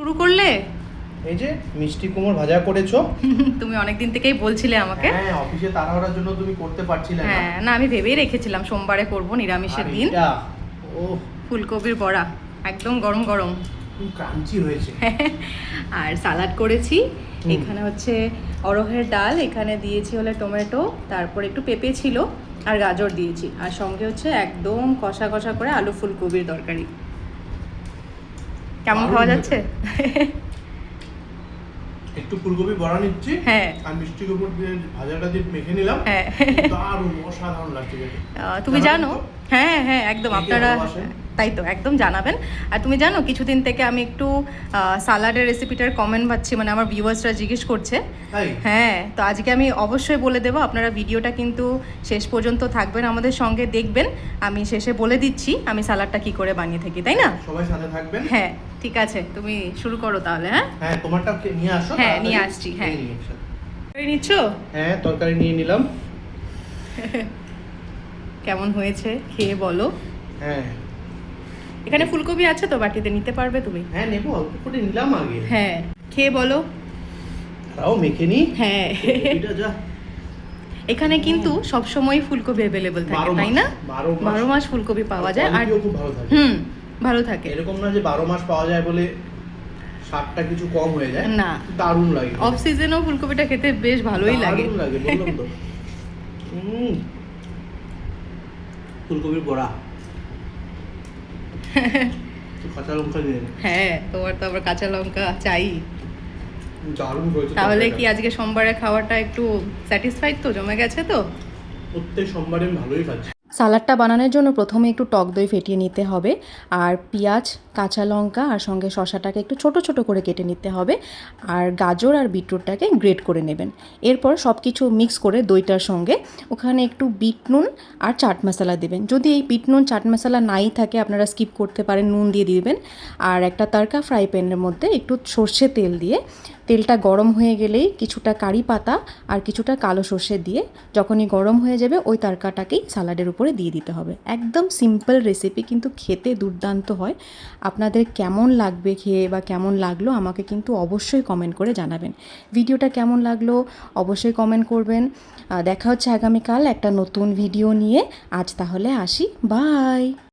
শুরু করলে? এই যে মিষ্টি কুমড় ভাজা করেছো। তুমি অনেকদিন থেকেই বলছিলে আমাকে। হ্যাঁ, অফিসে তাড়াহুড়ার জন্য তুমি করতে পারছিলে না। হ্যাঁ, না আমি ভেবেই রেখেছিলাম সোমবারে করব নিরামিষের আর দিন। এটা ও ফুলকপির বড়া একদম গরম গরম। খুব ক্রাঞ্চি হয়েছে। আর সালাড করেছি। এখানে হচ্ছে অরহের ডাল, এখানে দিয়েছি হলে টমেটো, তারপর একটু পেঁপে ছিল আর গাজর দিয়েছি, আর সঙ্গে হচ্ছে একদম কষা কষা করে আলু ফুলকপির তরকারি। কেমন খাওয়া যাচ্ছে? একটু ফুলকপি বড়া নিচ্ছি। হ্যাঁ। আর মিষ্টি কুমড় দিয়ে ভাজাটা দিয়ে মেখে নিলাম। হ্যাঁ। দারুণ অসাধারণ লাগছে খেতে। তুমি জানো, হ্যাঁ হ্যাঁ একদম, কে কে আপনারা ভালোবাসেন? তাই তো একদম জানাবেন। আর তুমি জানো কিছুদিন থেকে আমি একটু সালাডের রেসিপিটার কমেন্ট পাচ্ছি, মানে আমার ভিউয়ার্সরা জিজ্ঞেস করছে। তাই? হ্যাঁ, তো আজকে আমি অবশ্যই বলে দেবো, আপনারা ভিডিওটা কিন্তু শেষ পর্যন্ত থাকবেন, আমাদের সঙ্গে দেখবেন। আমি শেষে বলে দিচ্ছি আমি সালাডটা কি করে বানিয়ে থাকি, তাই না? সবাই সাথে থাকবেন। হ্যাঁ ঠিক আছে, তুমি শুরু করো তাহলে। হ্যাঁ হ্যাঁ, তোমারটা নিয়ে আসো। হ্যাঁ, তাড়াতাড়ি। নিয়ে আসছি, হ্যাঁ। নিয়ে একসাথে। নিচ্ছ? হ্যাঁ, তরকারি নিয়ে নিলাম। কেমন হয়েছে খেয়ে বলো। হ্যাঁ। এখানে ফুলকপি আছে তো বাটিতে, নিতে পারবে তুমি? হ্যাঁ, নেবো, অল্প করে নিলাম আগে। হ্যাঁ, খেয়ে বলো। তাও মেখে নি। হ্যাঁ। এটা যা। এখানে কিন্তু সবসময় ফুলকপি অ্যাভেলেবল থাকে, তাই না? 12 মাস ফুলকপি পাওয়া যায়। আর কোয়ালিটিও খুব ভালো থাকে। ভালো থাকে। এরকম না যে 12 মাস পাওয়া যায় বলে স্বাদটা কিছু কম হয়ে যায়। না, দারুণ লাগে। অফ সিজনেও ফুলকপিটা খেতে বেশ ভালোই লাগে। দারুণ লাগে, বললাম তো। ফুলকপির বড়া। কাঁচা লঙ্কা দিয়ে। হ্যাঁ, তোমার তো আবার কাঁচা লঙ্কা চাই। দারুণ হয়েছে। তাহলে কি আজকে সোমবারের খাওয়াটা একটু স্যাটিসফাইড তো, জমে গেছে তো? প্রত্যেক সোমবারে আমি ভালোই খাচ্ছি। সালাডটা বানানোর জন্য প্রথমে একটু টক দই ফেটিয়ে নিতে হবে, আর পেঁয়াজ, কাঁচা লঙ্কা আর সঙ্গে শসাটাকে একটু ছোট ছোট করে কেটে নিতে হবে, আর গাজর আর বিটরুটটাকে গ্রেট করে নেবেন। এরপর সব কিছু মিক্স করে দইটার সঙ্গে ওখানে একটু বিট নুন আর চাট মশলা দেবেন। যদি এই বিট নুন চাট মশলা নাই থাকে আপনারা স্কিপ করতে পারেন, নুন দিয়ে দিবেন। আর একটা তড়কা ফ্রাই প্যানের মধ্যে একটু সর্ষে তেল দিয়ে, তেলটা গরম হয়ে গেলেই কিছুটা কারি পাতা আর কিছুটা কালো সর্ষে দিয়ে যখনই গরম হয়ে যাবে ওই তরকাটাকেই সালাডের উপরে দিয়ে দিতে হবে। একদম সিম্পল রেসিপি, কিন্তু খেতে দুর্দান্ত হয়। আপনাদের কেমন লাগবে খেয়ে বা কেমন লাগলো আমাকে কিন্তু অবশ্যই কমেন্ট করে জানাবেন। ভিডিওটা কেমন লাগলো অবশ্যই কমেন্ট করবেন। দেখা হচ্ছে আগামীকাল একটা নতুন ভিডিও নিয়ে। আজ তাহলে আসি, বাই।